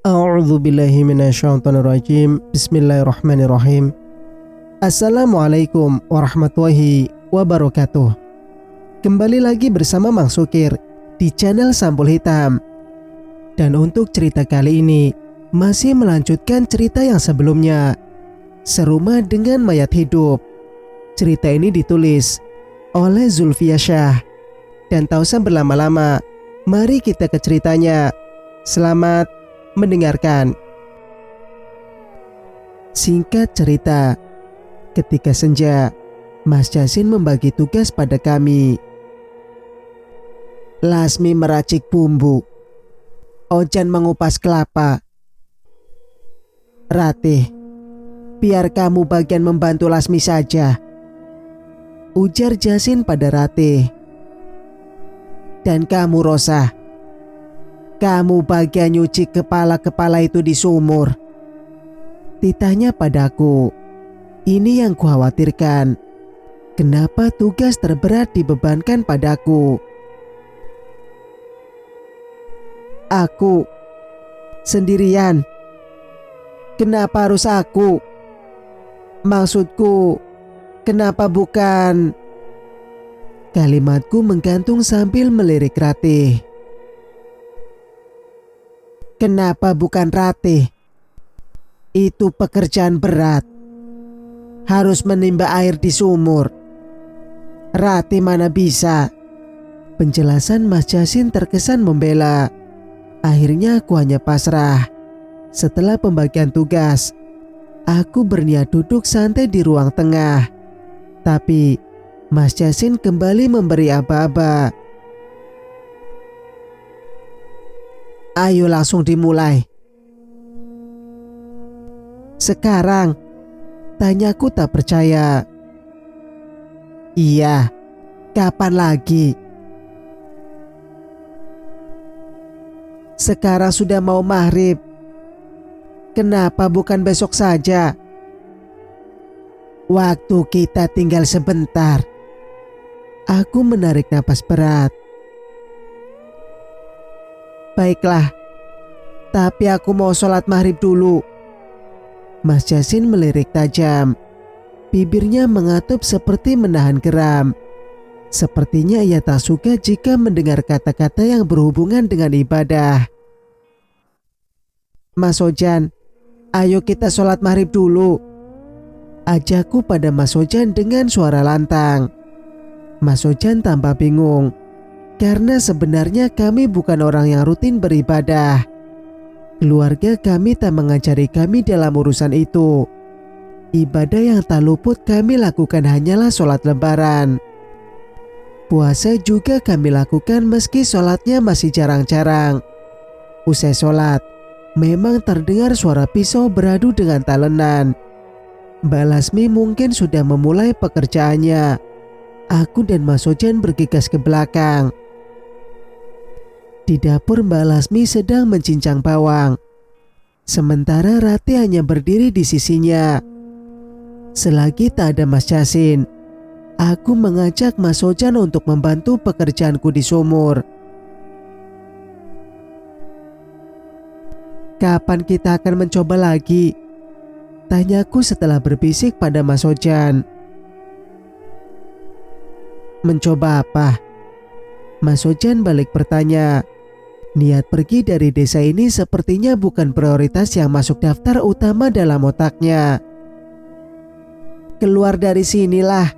A'udzu billahi minasyaitonir rajim. Bismillahirrahmanirrahim. Assalamualaikum warahmatullahi wabarakatuh. Kembali lagi bersama Mang Sukir di channel Sampul Hitam. Dan untuk cerita kali ini masih melanjutkan cerita yang sebelumnya, Serumah dengan Mayat Hidup. Cerita ini ditulis oleh Zulfia Syah. Dan tak usah berlama-lama, mari kita ke ceritanya. Selamat mendengarkan. Singkat cerita, ketika senja, Mas Jasin membagi tugas pada kami. Lasmi meracik bumbu, Ojan mengupas kelapa. Ratih, biar kamu bagian membantu Lasmi saja, ujar Jasin pada Ratih. Dan kamu Rosa, kamu bagian nyuci kepala-kepala itu di sumur, ditanya padaku. Ini yang kukhawatirkan. Kenapa tugas terberat dibebankan padaku? Aku sendirian. Kenapa harus aku? Maksudku, kenapa bukan? Kalimatku menggantung sambil melirik Ratih. Kenapa bukan Ratih? Itu pekerjaan berat. Harus menimba air di sumur. Ratih mana bisa? Penjelasan Mas Jasin terkesan membela. Akhirnya aku hanya pasrah. Setelah pembagian tugas, aku berniat duduk santai di ruang tengah. Tapi Mas Jasin kembali memberi aba-aba. Ayo langsung dimulai. Sekarang? Tanyaku tak percaya. Iya, kapan lagi? Sekarang sudah mau maghrib. Kenapa bukan besok saja? Waktu kita tinggal sebentar. Aku menarik napas berat. Baiklah, tapi aku mau sholat maghrib dulu. Mas Jasin melirik tajam. Bibirnya mengatup seperti menahan geram. Sepertinya ia tak suka jika mendengar kata-kata yang berhubungan dengan ibadah. Mas Ojan, ayo kita sholat maghrib dulu, ajakku pada Mas Ojan dengan suara lantang. Mas Ojan tampak bingung, karena sebenarnya kami bukan orang yang rutin beribadah. Keluarga kami tak mengajari kami dalam urusan itu. Ibadah yang tak luput kami lakukan hanyalah sholat lebaran. Puasa juga kami lakukan meski sholatnya masih jarang-jarang. Usai sholat, memang terdengar suara pisau beradu dengan talenan. Mbak Lasmi mungkin sudah memulai pekerjaannya. Aku dan Mas Ojan bergegas ke belakang. Di dapur Mbak Lasmi sedang mencincang bawang. Sementara Ratih hanya berdiri di sisinya. Selagi tak ada Mas Jasin, aku mengajak Mas Ojan untuk membantu pekerjaanku di sumur. Kapan kita akan mencoba lagi? Tanyaku setelah berbisik pada Mas Ojan. Mencoba apa? Mas Ojan balik bertanya. Niat pergi dari desa ini sepertinya bukan prioritas yang masuk daftar utama dalam otaknya. Keluar dari sinilah,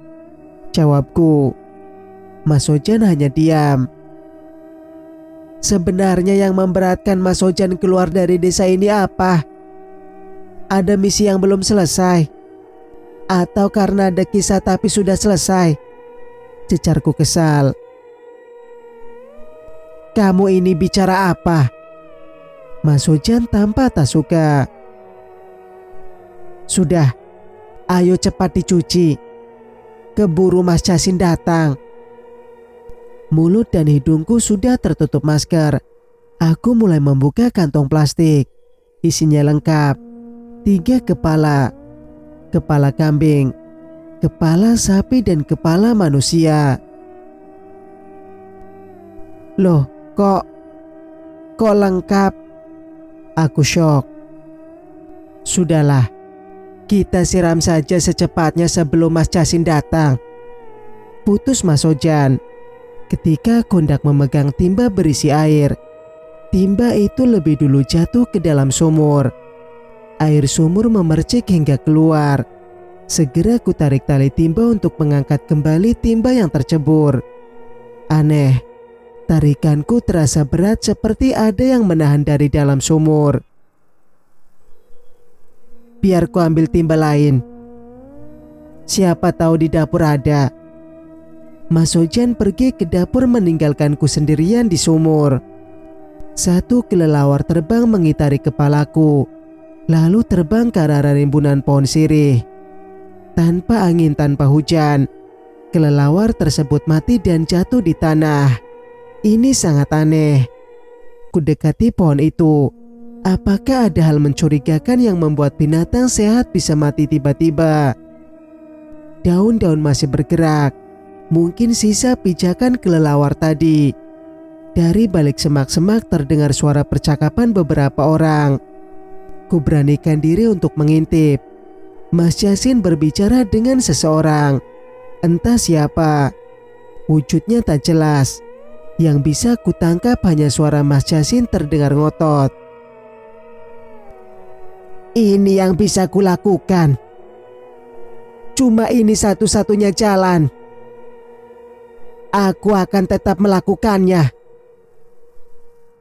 jawabku. Mas Ojan hanya diam. Sebenarnya yang memberatkan Mas Ojan keluar dari desa ini apa? Ada misi yang belum selesai? Atau karena ada kisah tapi sudah selesai? Cecarku kesal. Kamu ini bicara apa? Mas Ojan tampak tak suka. Sudah, ayo cepat dicuci. Keburu Mas Jasin datang. Mulut dan hidungku sudah tertutup masker. Aku mulai membuka kantong plastik. Isinya lengkap. 3 kepala. Kepala kambing, kepala sapi dan kepala manusia. Loh, kok lengkap? Aku syok. Sudahlah, kita siram saja secepatnya sebelum Mas Jasin datang. Putus Mas Ojan. Ketika aku hendak memegang timba berisi air, timba itu lebih dulu jatuh ke dalam sumur. Air sumur memercik hingga keluar. Segera ku tarik tali timba untuk mengangkat kembali timba yang tercebur. Aneh, tarikanku terasa berat seperti ada yang menahan dari dalam sumur. Biar ku ambil timba lain. Siapa tahu di dapur ada. Mas Ojan pergi ke dapur meninggalkanku sendirian di sumur. Satu kelelawar terbang mengitari kepalaku, lalu terbang ke arah rimbunan pohon sirih. Tanpa angin, tanpa hujan, kelelawar tersebut mati dan jatuh di tanah. Ini sangat aneh. Ku dekati pohon itu. Apakah ada hal mencurigakan yang membuat binatang sehat bisa mati tiba-tiba? Daun-daun masih bergerak. Mungkin sisa pijakan kelelawar tadi. Dari balik semak-semak terdengar suara percakapan beberapa orang. Ku beranikan diri untuk mengintip. Mas Jasin berbicara dengan seseorang. Entah siapa. Wujudnya tak jelas. Yang bisa kutangkap hanya suara Mas Jasin terdengar ngotot. Ini yang bisa kulakukan. Cuma ini satu-satunya jalan. Aku akan tetap melakukannya.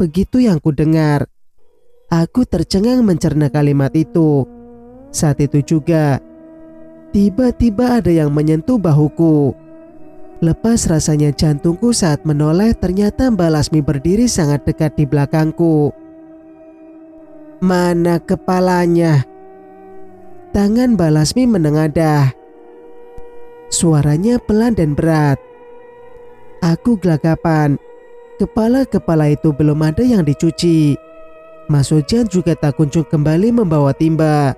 Begitu yang kudengar. Aku tercengang mencerna kalimat itu. Saat itu juga, tiba-tiba ada yang menyentuh bahuku. Lepas rasanya jantungku saat menoleh, ternyata Mbak Lasmi berdiri sangat dekat di belakangku. Mana kepalanya? Tangan Mbak Lasmi menengadah. Suaranya pelan dan berat. Aku gelagapan. Kepala-kepala itu belum ada yang dicuci. Mas Ojan juga tak kunjung kembali membawa timba.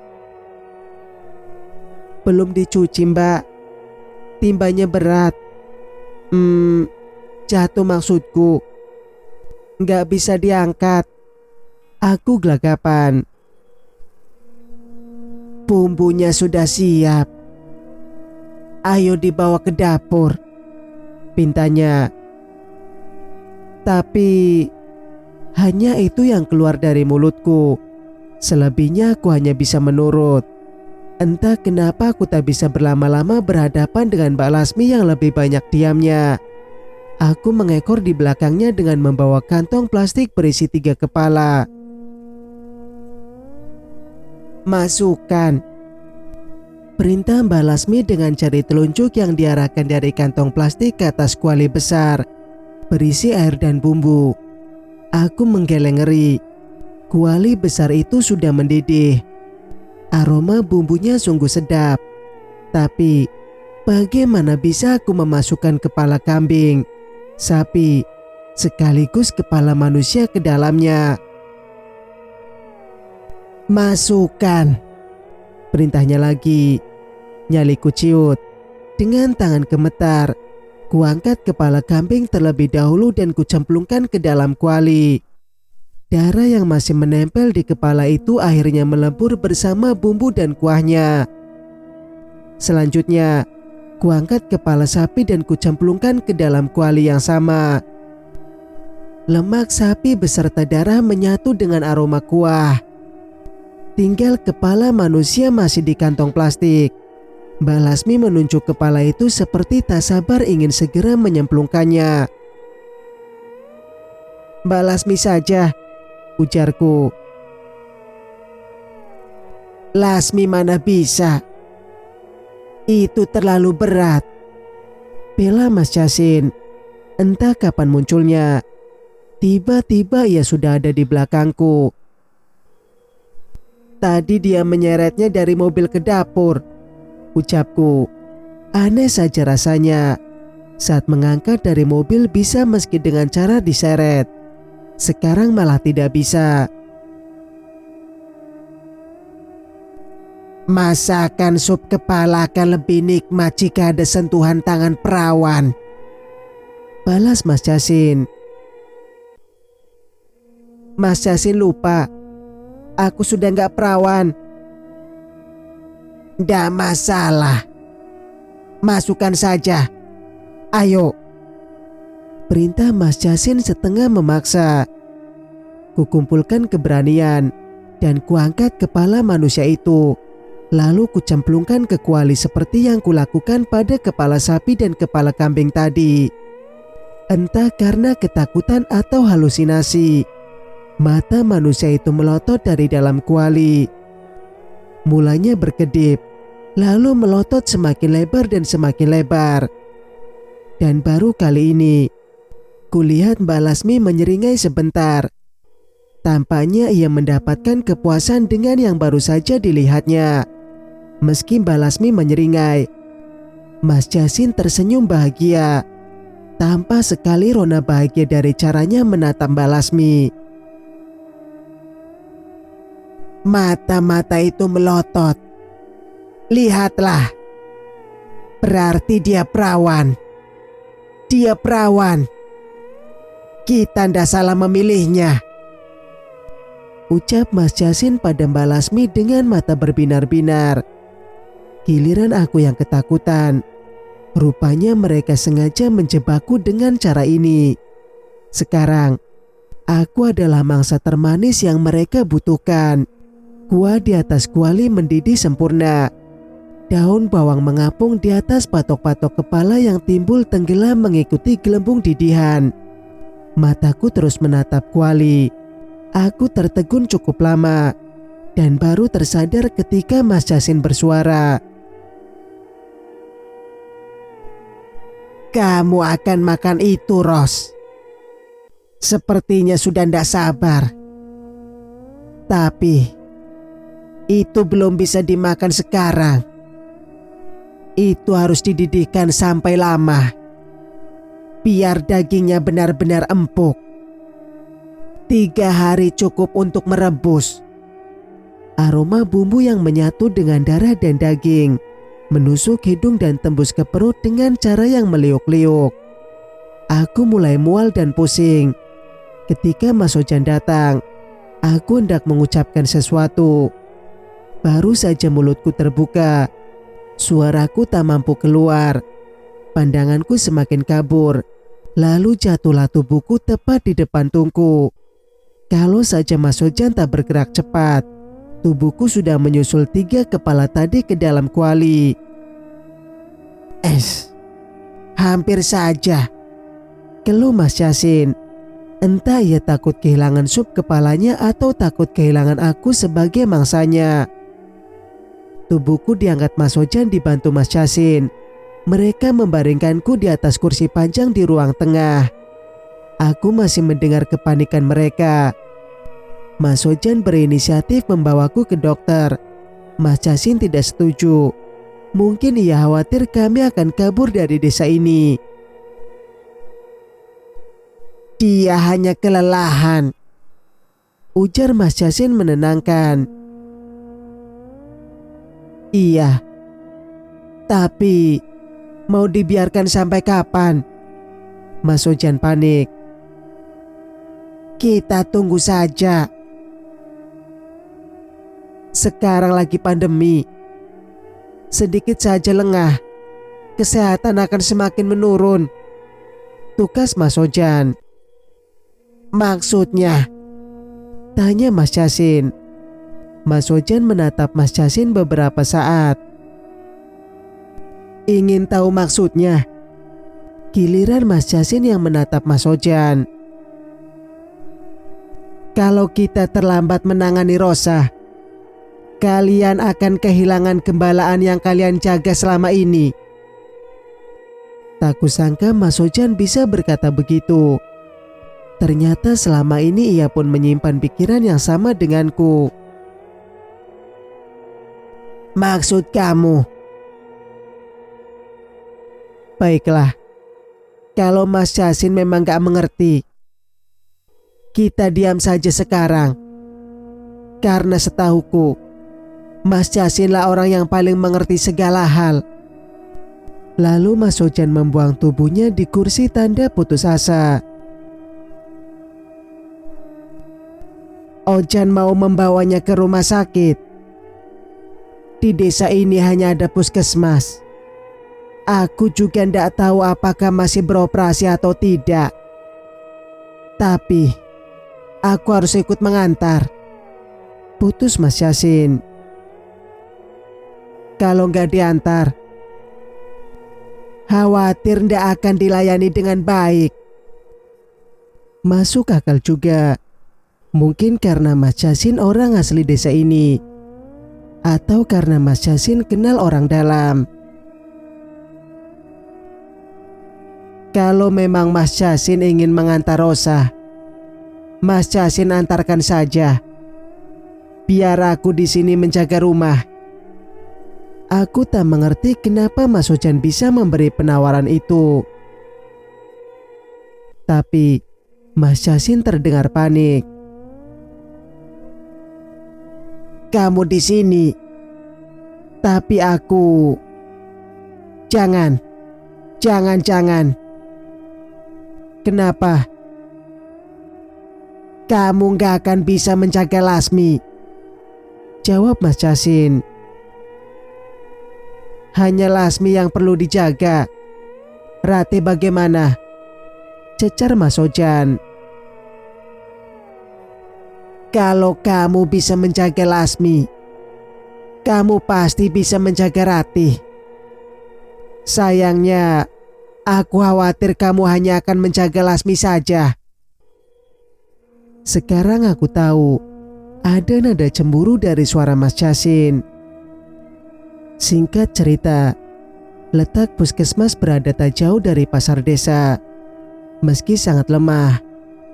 Belum dicuci, Mbak. Timbanya berat. Jatuh maksudku. Nggak bisa diangkat. Aku gelagapan. Bumbunya sudah siap. Ayo dibawa ke dapur, pintanya. Tapi hanya itu yang keluar dari mulutku. Selebihnya aku hanya bisa menurut. Entah kenapa aku tak bisa berlama-lama berhadapan dengan Mbak Lasmi yang lebih banyak diamnya. Aku mengekor di belakangnya dengan membawa kantong plastik berisi 3 kepala. Masukkan, perintah Mbak Lasmi dengan jari telunjuk yang diarahkan dari kantong plastik ke atas kuali besar berisi air dan bumbu. Aku menggeleng ngeri. Kuali besar itu sudah mendidih. Aroma bumbunya sungguh sedap. Tapi bagaimana bisa aku memasukkan kepala kambing, sapi, sekaligus kepala manusia ke dalamnya? Masukkan, perintahnya lagi. Nyaliku ciut. Dengan tangan gemetar, kuangkat kepala kambing terlebih dahulu dan kucemplungkan ke dalam kuali. Darah yang masih menempel di kepala itu akhirnya melebur bersama bumbu dan kuahnya. Selanjutnya, kuangkat kepala sapi dan kucemplungkan ke dalam kuali yang sama. Lemak sapi beserta darah menyatu dengan aroma kuah. Tinggal kepala manusia masih di kantong plastik. Mbak Lasmi menunjuk kepala itu seperti tak sabar ingin segera menyemplungkannya. Mbak Lasmi saja, ujarku. Lasmi mana bisa. Itu terlalu berat. Bela Mas Jasin. Entah kapan munculnya. Tiba-tiba ia sudah ada di belakangku. Tadi dia menyeretnya dari mobil ke dapur, ucapku. Aneh saja rasanya. Saat mengangkat dari mobil bisa meski dengan cara diseret. Sekarang malah tidak bisa. Masakan sup kepala akan lebih nikmat jika ada sentuhan tangan perawan, balas Mas Jasin. Mas Jasin lupa. Aku sudah gak perawan. Nggak masalah. Masukkan saja. Ayo. Perintah Mas Jasin setengah memaksa. Kukumpulkan keberanian dan kuangkat kepala manusia itu. Lalu kucemplungkan ke kuali seperti yang kulakukan pada kepala sapi dan kepala kambing tadi. Entah karena ketakutan atau halusinasi, mata manusia itu melotot dari dalam kuali. Mulanya berkedip, lalu melotot semakin lebar dan semakin lebar. Dan baru kali ini, kulihat Mbak Lasmi menyeringai sebentar. Tampaknya ia mendapatkan kepuasan dengan yang baru saja dilihatnya. Meski Mbak Lasmi menyeringai, Mas Jasin tersenyum bahagia. Tampak sekali Rona bahagia dari caranya menatap Mbak Lasmi. Mata-mata itu melotot. Lihatlah. Berarti dia perawan. Dia perawan. Kita ndak salah memilihnya. Ucap Mas Jasin pada Mbak Lasmi dengan mata berbinar-binar. Giliran aku yang ketakutan. Rupanya mereka sengaja menjebakku dengan cara ini. Sekarang, aku adalah mangsa termanis yang mereka butuhkan. Kuah di atas kuali mendidih sempurna. Daun bawang mengapung di atas patok-patok kepala yang timbul tenggelam mengikuti gelembung didihan. Mataku terus menatap kuali. Aku tertegun cukup lama dan baru tersadar ketika Mas Jasin bersuara. Kamu akan makan itu, Ros. Sepertinya sudah ndak sabar. Tapi itu belum bisa dimakan sekarang. Itu harus dididihkan sampai lama. Biar dagingnya benar-benar empuk. 3 hari cukup untuk merebus. Aroma bumbu yang menyatu dengan darah dan daging menusuk hidung dan tembus ke perut dengan cara yang meliuk-liuk. Aku mulai mual dan pusing. Ketika Mas Ojan datang, aku hendak mengucapkan sesuatu. Baru saja mulutku terbuka, suaraku tak mampu keluar. Pandanganku semakin kabur, lalu jatuhlah tubuhku tepat di depan tungku. Kalau saja Mas Ojan tak bergerak cepat, tubuhku sudah menyusul 3 kepala tadi ke dalam kuali. Hampir saja, keluh Mas Jasin. Entah ia takut kehilangan sup kepalanya atau takut kehilangan aku sebagai mangsanya. Tubuhku diangkat Mas Ojan dibantu Mas Jasin. Mereka membaringkanku di atas kursi panjang di ruang tengah. Aku masih mendengar kepanikan mereka. Mas Ojan berinisiatif membawaku ke dokter. Mas Jasin tidak setuju. Mungkin ia khawatir kami akan kabur dari desa ini. Dia hanya kelelahan, ujar Mas Jasin menenangkan. Iya, tapi mau dibiarkan sampai kapan? Mas Ojan panik. Kita tunggu saja. Sekarang lagi pandemi. Sedikit saja lengah, kesehatan akan semakin menurun. Tukas Mas Ojan. Maksudnya? Tanya Mas Jasin. Mas Ojan menatap Mas Jasin beberapa saat. Ingin tahu maksudnya? Giliran Mas Jasin yang menatap Mas Ojan. Kalau kita terlambat menangani Rosa, kalian akan kehilangan gembalaan yang kalian jaga selama ini. Tak kusangka Mas Ojan bisa berkata begitu. Ternyata selama ini ia pun menyimpan pikiran yang sama denganku. Maksud kamu? Baiklah, kalau Mas Jasin memang gak mengerti, kita diam saja sekarang. Karena setahuku, Mas Jasinlah orang yang paling mengerti segala hal. Lalu Mas Ojan membuang tubuhnya di kursi tanda putus asa. Ojan mau membawanya ke rumah sakit. Di desa ini hanya ada puskesmas. Aku juga tidak tahu apakah masih beroperasi atau tidak. Tapi aku harus ikut mengantar. Putus Mas Yasin. Kalau nggak diantar, khawatir ndak akan dilayani dengan baik. Masuk akal juga. Mungkin karena Mas Yasin orang asli desa ini, atau karena Mas Yasin kenal orang dalam. Kalau memang Mas Yasin ingin mengantar Rosa, Mas Yasin antarkan saja. Biar aku di sini menjaga rumah. Aku tak mengerti kenapa Mas Ojan bisa memberi penawaran itu. Tapi Mas Yasin terdengar panik. Kamu di sini, tapi aku... Jangan. Kenapa? Kamu gak akan bisa menjaga Lasmi, jawab Mas Yasin. Hanya Lasmi yang perlu dijaga. Rati bagaimana? Cecar Mas Ojan. Kalau kamu bisa menjaga Lasmi, kamu pasti bisa menjaga Ratih. Sayangnya, aku khawatir kamu hanya akan menjaga Lasmi saja. Sekarang aku tahu ada nada cemburu dari suara Mas Yasin. Singkat cerita, letak puskesmas berada tak jauh dari pasar desa. Meski sangat lemah,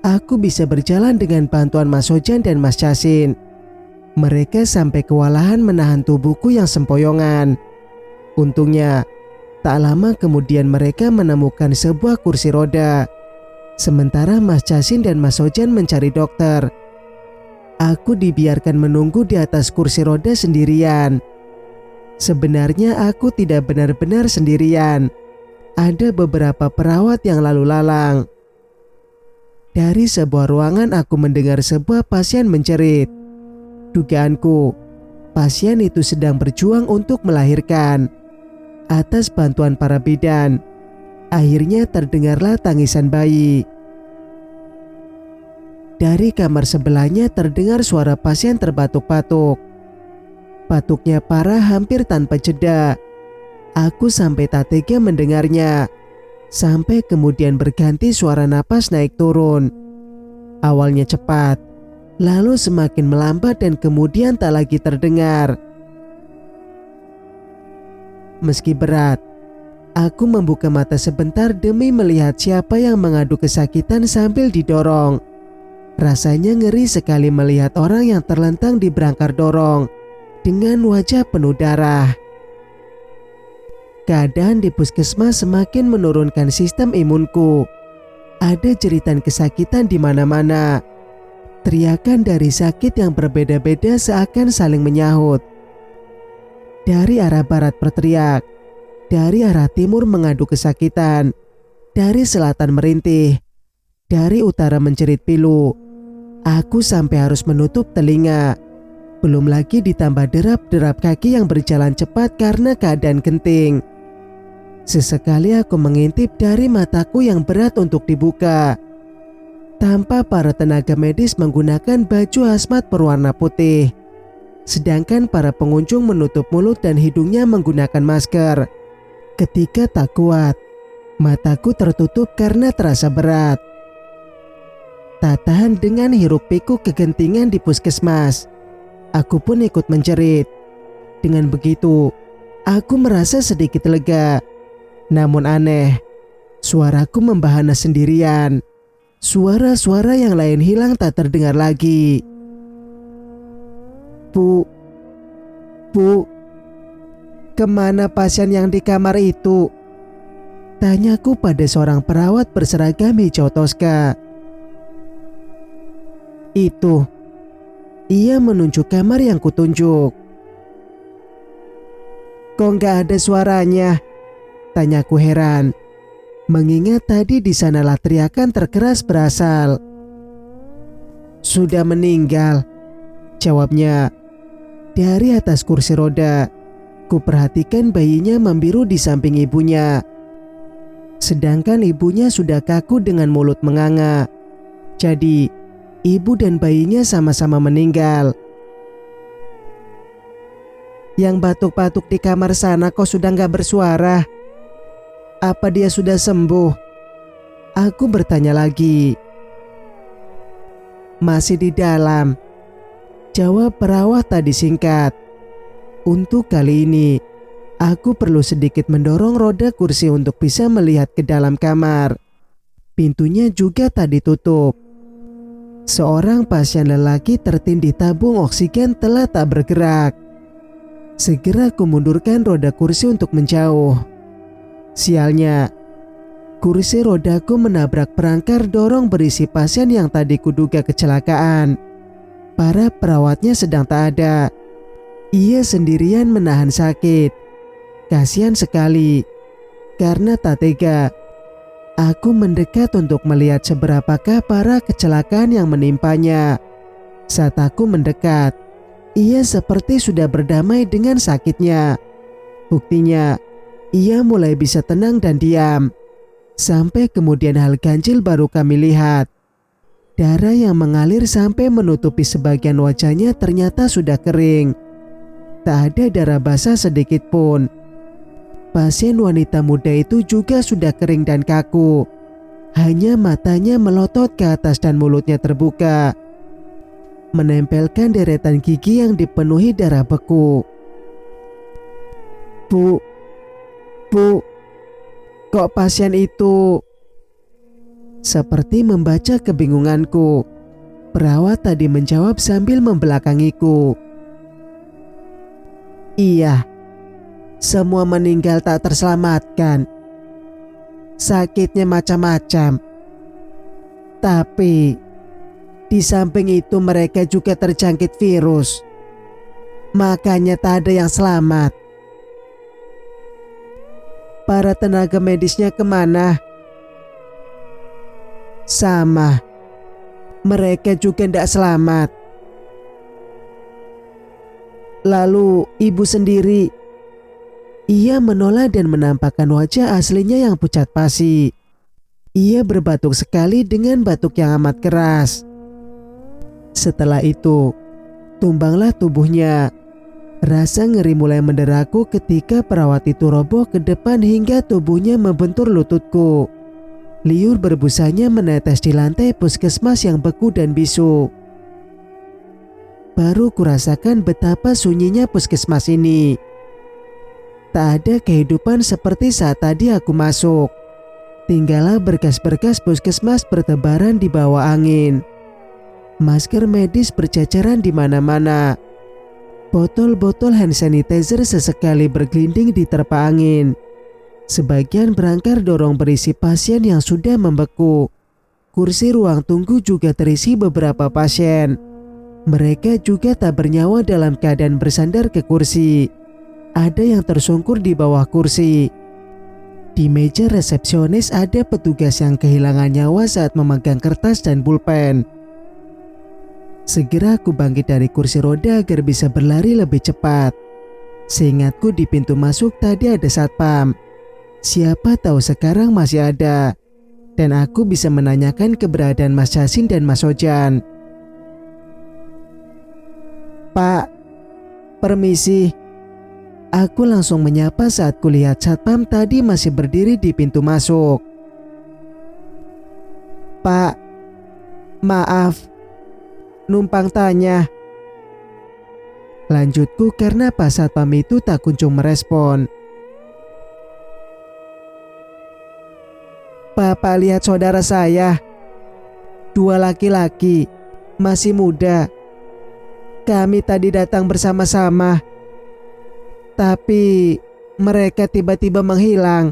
aku bisa berjalan dengan bantuan Mas Ojan dan Mas Yasin. Mereka sampai kewalahan menahan tubuhku yang sempoyongan. Untungnya, tak lama kemudian mereka menemukan sebuah kursi roda. Sementara Mas Yasin dan Mas Ojan mencari dokter, aku dibiarkan menunggu di atas kursi roda sendirian. Sebenarnya aku tidak benar-benar sendirian. Ada beberapa perawat yang lalu lalang. Dari sebuah ruangan aku mendengar sebuah pasien menjerit. Dugaanku, pasien itu sedang berjuang untuk melahirkan. Atas bantuan para bidan, akhirnya terdengarlah tangisan bayi. Dari kamar sebelahnya terdengar suara pasien terbatuk-batuk. Batuknya parah hampir tanpa jeda. Aku sampai tak tega mendengarnya. Sampai kemudian berganti suara napas naik turun. Awalnya cepat, lalu semakin melambat dan kemudian tak lagi terdengar. Meski berat, aku membuka mata sebentar demi melihat siapa yang mengadu kesakitan sambil didorong. Rasanya ngeri sekali melihat orang yang terlentang di berangkar dorong dengan wajah penuh darah. Keadaan di puskesmas semakin menurunkan sistem imunku. Ada jeritan kesakitan di mana-mana. Teriakan dari sakit yang berbeda-beda seakan saling menyahut. Dari arah barat berteriak, dari arah timur mengadu kesakitan, dari selatan merintih, dari utara menjerit pilu. Aku sampai harus menutup telinga. Belum lagi ditambah derap-derap kaki yang berjalan cepat karena keadaan genting. Sesekali aku mengintip dari mataku yang berat untuk dibuka. Tanpa para tenaga medis menggunakan baju hazmat berwarna putih. Sedangkan para pengunjung menutup mulut dan hidungnya menggunakan masker. Ketika tak kuat, mataku tertutup karena terasa berat. Tak tahan dengan hiruk pikuk kegentingan di puskesmas, aku pun ikut menjerit. Dengan begitu, aku merasa sedikit lega. Namun aneh, suaraku membahana sendirian. Suara-suara yang lain hilang tak terdengar lagi. Bu, kemana pasien yang di kamar itu? Tanyaku pada seorang perawat berseragam hijau toska. Itu, ia menunjuk kamar yang kutunjuk. Kok nggak ada suaranya? Tanyaku heran, mengingat tadi di sanalah teriakan terkeras berasal. Sudah meninggal, jawabnya. Dari atas kursi roda, kuperhatikan bayinya membiru di samping ibunya. Sedangkan ibunya sudah kaku dengan mulut menganga. Jadi, ibu dan bayinya sama-sama meninggal. Yang batuk-batuk di kamar sana kok sudah gak bersuara? Apa dia sudah sembuh? Aku bertanya lagi. Masih di dalam, jawab perawat tadi singkat. Untuk kali ini, aku perlu sedikit mendorong roda kursi untuk bisa melihat ke dalam kamar. Pintunya juga tak ditutup. Seorang pasien lelaki tertindih tabung oksigen telah tak bergerak. Segera aku mundurkan roda kursi untuk menjauh. Sialnya, kursi rodaku menabrak perangkar dorong berisi pasien yang tadi kuduga kecelakaan. Para perawatnya sedang tak ada. Ia sendirian menahan sakit. Kasihan sekali. Karena tak tega, aku mendekat untuk melihat seberapakah para kecelakaan yang menimpanya. Saat aku mendekat, ia seperti sudah berdamai dengan sakitnya. Buktinya, ia mulai bisa tenang dan diam. Sampai kemudian hal ganjil baru kami lihat. Darah yang mengalir sampai menutupi sebagian wajahnya ternyata sudah kering. Tak ada darah basah sedikit pun. Pasien wanita muda itu juga sudah kering dan kaku. Hanya matanya melotot ke atas dan mulutnya terbuka, menempelkan deretan gigi yang dipenuhi darah beku. Bu, kok pasien itu? Seperti membaca kebingunganku, perawat tadi menjawab sambil membelakangiku. Iya, semua meninggal tak terselamatkan. Sakitnya macam-macam. Tapi di samping itu mereka juga terjangkit virus. Makanya tak ada yang selamat. Para tenaga medisnya kemana? Sama. Mereka juga tidak selamat. Lalu ibu sendiri? Ia menoleh dan menampakkan wajah aslinya yang pucat pasi. Ia berbatuk sekali dengan batuk yang amat keras. Setelah itu, tumbanglah tubuhnya. Rasa ngeri mulai menderaku ketika perawat itu roboh ke depan hingga tubuhnya membentur lututku. Liur berbusanya menetes di lantai puskesmas yang beku dan bisu. Baru kurasakan betapa sunyinya puskesmas ini. Tak ada kehidupan seperti saat tadi aku masuk. Tinggallah berkas-berkas puskesmas bertebaran di bawah angin. Masker medis berceceran di mana-mana. Botol-botol hand sanitizer sesekali bergelinding di terpa angin. Sebagian berangkar dorong berisi pasien yang sudah membeku. Kursi ruang tunggu juga terisi beberapa pasien. Mereka juga tak bernyawa dalam keadaan bersandar ke kursi. Ada yang tersungkur di bawah kursi. Di meja resepsionis ada petugas yang kehilangan nyawa saat memegang kertas dan pulpen. Segera aku bangkit dari kursi roda agar bisa berlari lebih cepat. Seingatku di pintu masuk tadi ada satpam. Siapa tahu sekarang masih ada. Dan aku bisa menanyakan keberadaan Mas Yasin dan Mas Ojan. Pak, permisi. Aku langsung menyapa saat kulihat satpam tadi masih berdiri di pintu masuk. Pak, maaf, numpang tanya. Lanjutku karena Pak Satpam itu tak kunjung merespon. Bapak lihat saudara saya. 2 laki-laki, masih muda. Kami tadi datang bersama-sama. Tapi mereka tiba-tiba menghilang.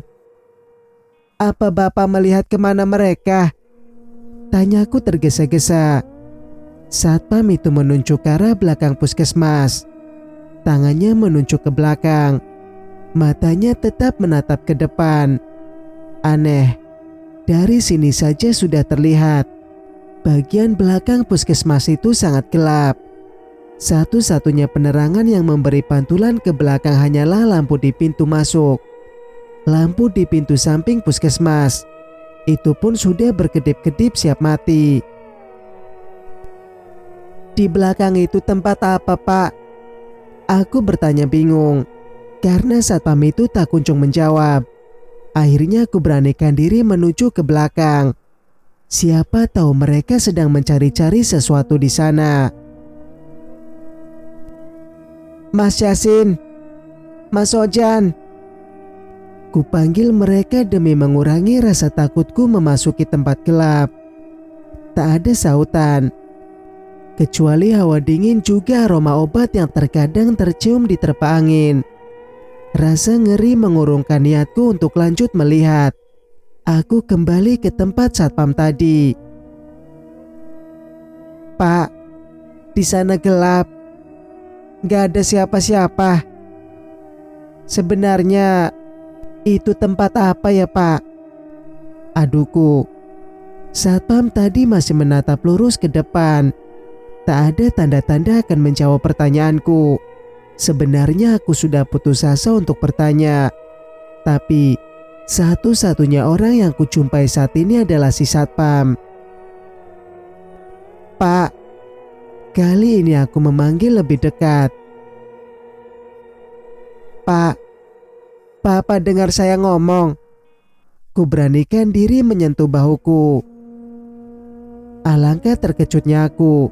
Apa Bapak melihat kemana mereka? Tanyaku tergesa-gesa. Satpam itu menunjuk ke arah belakang puskesmas. Tangannya menunjuk ke belakang. Matanya tetap menatap ke depan. Aneh, dari sini saja sudah terlihat. Bagian belakang puskesmas itu sangat gelap. Satu-satunya penerangan yang memberi pantulan ke belakang hanyalah lampu di pintu masuk. Lampu di pintu samping puskesmas. Itu pun sudah berkedip-kedip siap mati. Di belakang itu tempat apa, Pak? Aku bertanya bingung, karena satpam itu tak kunjung menjawab. Akhirnya aku beranikan diri menuju ke belakang. Siapa tahu mereka sedang mencari-cari sesuatu di sana. Mas Yasin, Mas Ojan. Kupanggil mereka demi mengurangi rasa takutku memasuki tempat gelap. Tak ada sautan, kecuali hawa dingin juga aroma obat yang terkadang tercium di terpa angin. Rasa ngeri mengurungkan niatku untuk lanjut melihat. Aku kembali ke tempat satpam tadi. Pak, di sana gelap. Gak ada siapa-siapa. Sebenarnya itu tempat apa ya, Pak? Aduku. Satpam tadi masih menatap lurus ke depan. Tak ada tanda-tanda akan menjawab pertanyaanku. Sebenarnya aku sudah putus asa untuk bertanya. Tapi satu-satunya orang yang kujumpai saat ini adalah si satpam. Pak, kali ini aku memanggil lebih dekat. Pak, Papa dengar saya ngomong. Ku beranikan diri menyentuh bahuku. Alangkah terkejutnya aku.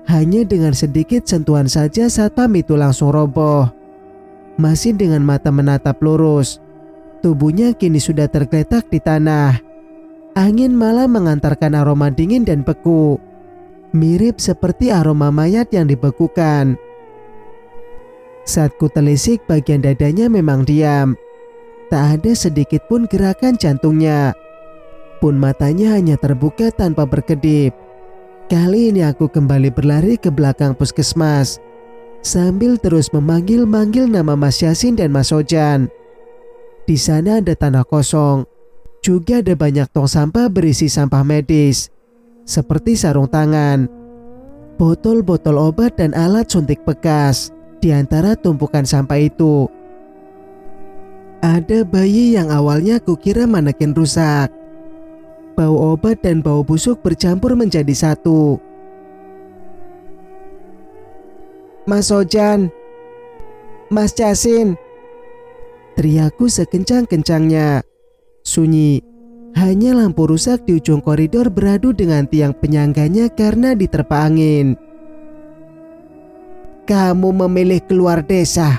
Hanya dengan sedikit sentuhan saja satpam itu langsung roboh. Masih dengan mata menatap lurus. Tubuhnya kini sudah tergeletak di tanah. Angin malah mengantarkan aroma dingin dan beku. Mirip seperti aroma mayat yang dibekukan. Saat ku telisik bagian dadanya memang diam. Tak ada sedikit pun gerakan jantungnya. Pun matanya hanya terbuka tanpa berkedip. Kali ini aku kembali berlari ke belakang puskesmas. Sambil terus memanggil-manggil nama Mas Yasin dan Mas Ojan. Di sana ada tanah kosong. Juga ada banyak tong sampah berisi sampah medis. Seperti sarung tangan, botol-botol obat dan alat suntik bekas. Di antara tumpukan sampah itu ada bayi yang awalnya kukira manekin rusak. Bau obat dan bau busuk bercampur menjadi satu. Mas Ojan, Mas Yasin, teriakku sekencang-kencangnya. Sunyi, hanya lampu rusak di ujung koridor beradu dengan tiang penyangganya karena diterpa angin. Kamu memilih keluar desa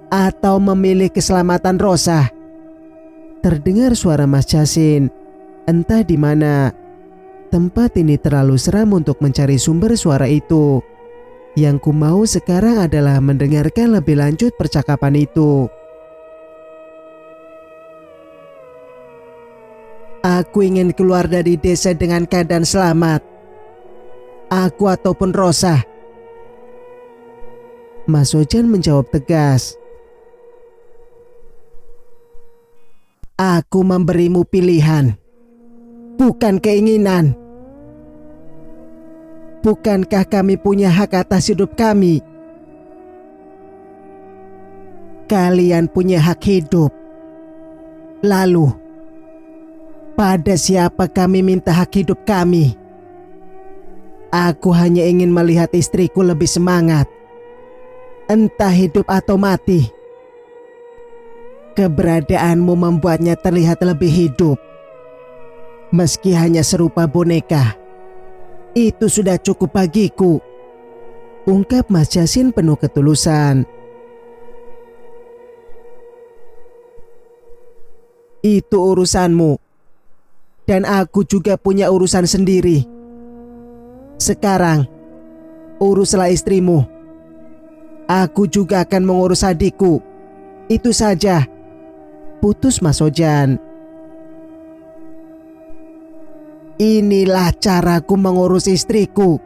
atau memilih keselamatan Rosa? Terdengar suara Mas Yasin. Entah di mana. Tempat ini terlalu seram untuk mencari sumber suara itu. Yang ku mau sekarang adalah mendengarkan lebih lanjut percakapan itu. Aku ingin keluar dari desa dengan keadaan selamat. Aku ataupun Rosa. Mas Ojan menjawab tegas. Aku memberimu pilihan, bukan keinginan. Bukankah kami punya hak atas hidup kami? Kalian punya hak hidup. Lalu, pada siapa kami minta hak hidup kami? Aku hanya ingin melihat istriku lebih semangat. Entah hidup atau mati. Keberadaanmu membuatnya terlihat lebih hidup. Meski hanya serupa boneka. Itu sudah cukup bagiku. Ungkap Mas Yasin penuh ketulusan. Itu urusanmu. Dan aku juga punya urusan sendiri. Sekarang, uruslah istrimu. Aku juga akan mengurus adikku. Itu saja. Putus Mas Ojan. Inilah caraku mengurus istriku.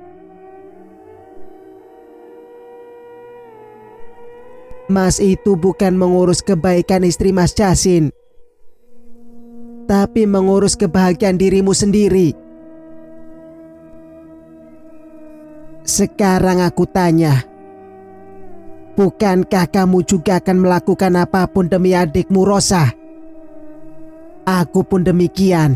Mas itu bukan mengurus kebaikan istri Mas Yasin, tapi mengurus kebahagiaan dirimu sendiri. Sekarang aku tanya, bukankah kamu juga akan melakukan apapun demi adikmu Rosa? Aku pun demikian.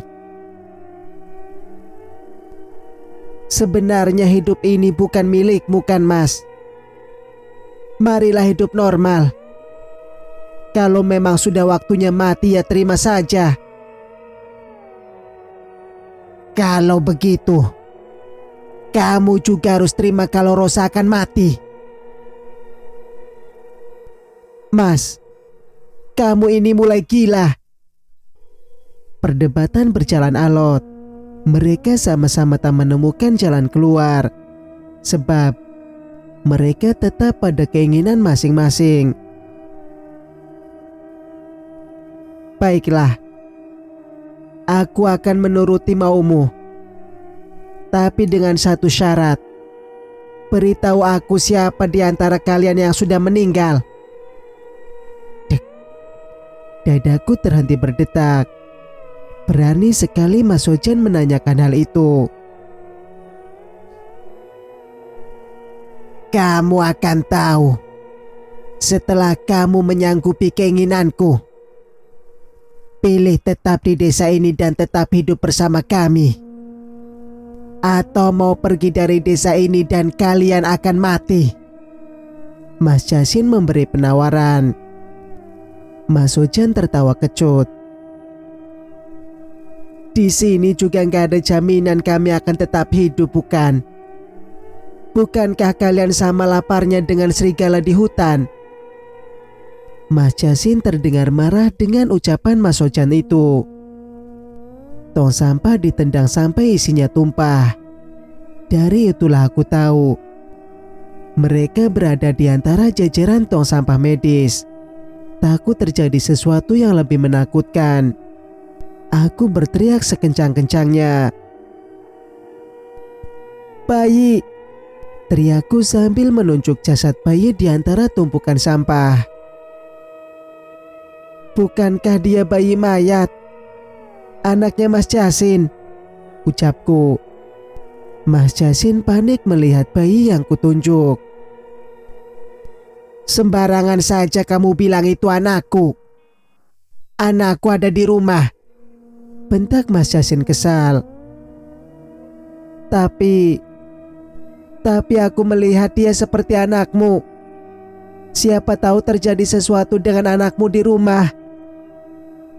Sebenarnya hidup ini bukan milikmu kan Mas? Marilah hidup normal. Kalau memang sudah waktunya mati ya terima saja. Kalau begitu, kamu juga harus terima kalau Rosa akan mati. Mas, kamu ini mulai gila. Perdebatan berjalan alot. Mereka sama-sama tak menemukan jalan keluar, sebab mereka tetap pada keinginan masing-masing. Baiklah, aku akan menuruti maumu. Tapi dengan satu syarat. Beritahu aku siapa di antara kalian yang sudah meninggal. Dek. Dadaku terhenti berdetak. Berani sekali Mas Sojan menanyakan hal itu. Kamu akan tahu setelah kamu menyanggupi keinginanku. Pilih tetap di desa ini dan tetap hidup bersama kami, atau mau pergi dari desa ini dan kalian akan mati. Mas Jasin memberi penawaran. Mas Sojan tertawa kecut. Di sini juga nggak ada jaminan kami akan tetap hidup, bukan? Bukankah kalian sama laparnya dengan serigala di hutan? Mas Jasin terdengar marah dengan ucapan Mas Sojan itu. Tong sampah ditendang sampai isinya tumpah. Dari itulah aku tahu mereka berada di antara jajaran tong sampah medis. Takut terjadi sesuatu yang lebih menakutkan. Aku berteriak sekencang-kencangnya. Bayi! Teriakku sambil menunjuk jasad bayi di antara tumpukan sampah. Bukankah dia bayi mayat? Anaknya Mas Jasin, ucapku. Mas Jasin panik melihat bayi yang kutunjuk. Sembarangan saja kamu bilang itu anakku. Anakku ada di rumah, bentak Mas Jasin kesal. Tapi aku melihat dia seperti anakmu. Siapa tahu terjadi sesuatu dengan anakmu di rumah.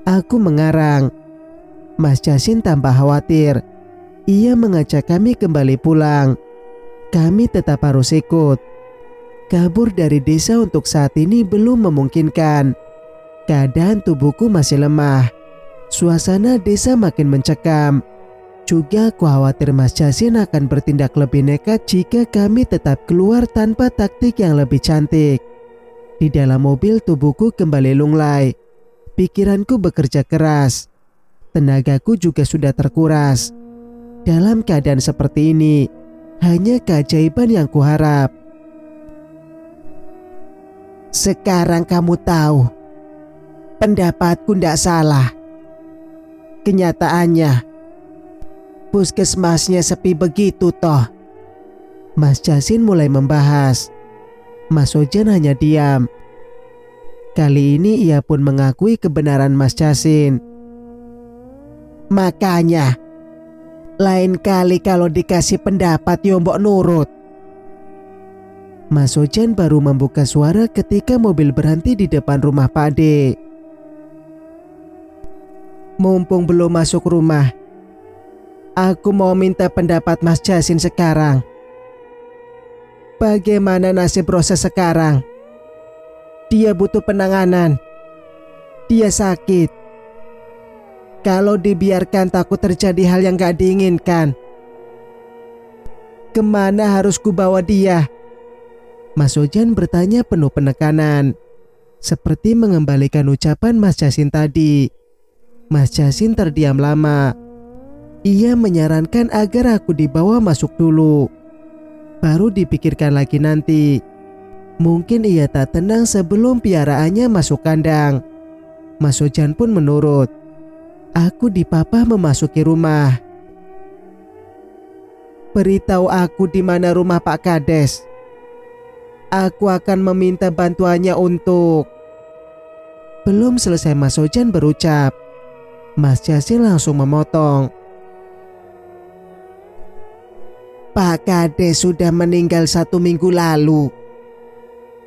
Aku mengarang. Mas Jasin tambah khawatir. Ia mengajak kami kembali pulang. Kami tetap harus ikut. Kabur dari desa untuk saat ini belum memungkinkan. Keadaan tubuhku masih lemah. Suasana desa makin mencekam. Juga aku khawatir Mas Jasin akan bertindak lebih nekat jika kami tetap keluar tanpa taktik yang lebih cantik. Di dalam mobil tubuhku kembali lunglai. Pikiranku bekerja keras. Tenagaku juga sudah terkuras. Dalam keadaan seperti ini, hanya keajaiban yang kuharap. Sekarang kamu tahu, pendapatku tidak salah. Kenyataannya, puskesmasnya sepi begitu toh. Mas Jasin mulai membahas. Mas Sojan hanya diam. Kali ini ia pun mengakui kebenaran Mas Jasin. Makanya, lain kali kalau dikasih pendapat yombok nurut. Mas Sojan baru membuka suara ketika mobil berhenti di depan rumah Pak D. Mumpung belum masuk rumah, aku mau minta pendapat Mas Jasin sekarang. Bagaimana nasib Rosa sekarang? Dia butuh penanganan. Dia sakit. Kalau dibiarkan takut terjadi hal yang gak diinginkan. Kemana harus kubawa dia? Mas Sojan bertanya penuh penekanan. Seperti mengembalikan ucapan Mas Jasin tadi. Mas Jasin terdiam lama. Ia menyarankan agar aku dibawa masuk dulu. Baru dipikirkan lagi nanti. Mungkin ia tak tenang sebelum piaraannya masuk kandang. Mas Sojan pun menurut. Aku dipapa memasuki rumah. Beritahu aku di mana rumah Pak Kades. Aku akan meminta bantuannya untuk... Belum selesai Mas Sojan berucap, Mas Jasin langsung memotong. Pak Kades sudah meninggal 1 minggu lalu.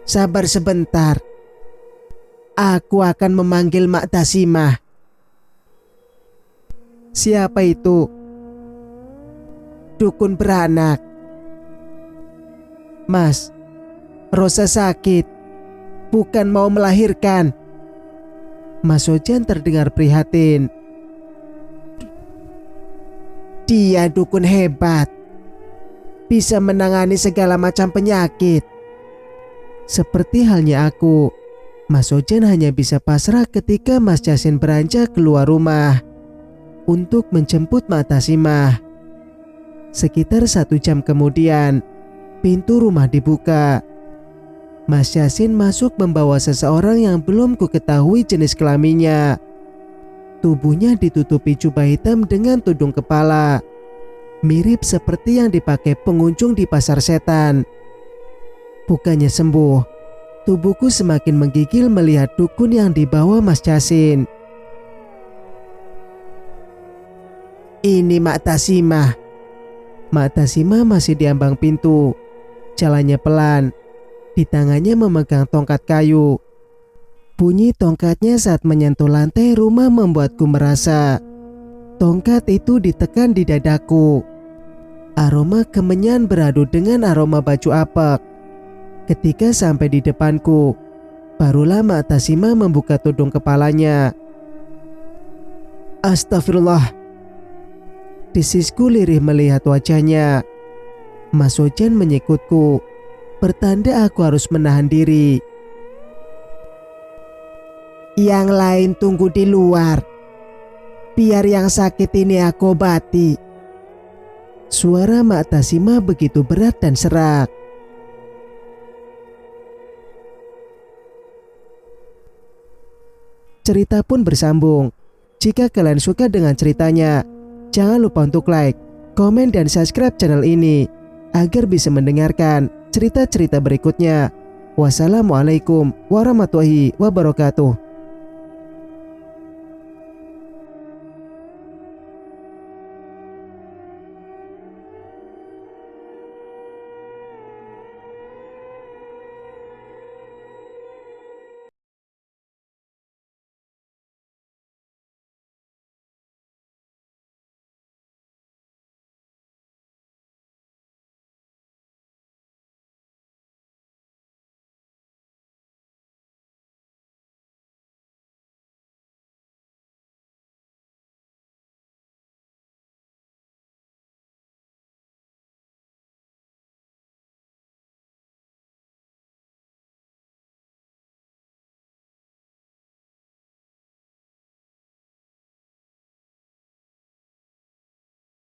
Sabar sebentar. Aku akan memanggil Mak Tasimah. Siapa itu? Dukun beranak. Mas, Rosa sakit, bukan mau melahirkan. Mas Sojan terdengar prihatin. Dia dukun hebat, bisa menangani segala macam penyakit. Seperti halnya aku, Mas Sojan hanya bisa pasrah ketika Mas Jasin beranjak keluar rumah untuk menjemput Mak Tasimah. Sekitar 1 jam kemudian, pintu rumah dibuka. Mas Jasin masuk membawa seseorang yang belum kuketahui jenis kelaminnya. Tubuhnya ditutupi jubah hitam dengan tudung kepala, mirip seperti yang dipakai pengunjung di pasar setan. Bukannya sembuh, tubuhku semakin menggigil melihat dukun yang dibawa Mas Jasin. Ini Mak Tasimah. Mak Tasimah masih di ambang pintu, jalannya pelan. Di tangannya memegang tongkat kayu. Bunyi tongkatnya saat menyentuh lantai rumah membuatku merasa tongkat itu ditekan di dadaku. Aroma kemenyan beradu dengan aroma baju apek. Ketika sampai di depanku, barulah Mak Tasimah membuka tudung kepalanya. Astagfirullah. Desisku lirih melihat wajahnya. Mas Sojan menyikutku, pertanda aku harus menahan diri. Yang lain tunggu di luar, biar yang sakit ini aku obati. Suara Mak Tasimah begitu berat dan serak. Cerita pun bersambung. Jika kalian suka dengan ceritanya, jangan lupa untuk like, komen, dan subscribe channel ini agar bisa mendengarkan cerita-cerita berikutnya. Wassalamualaikum warahmatullahi wabarakatuh.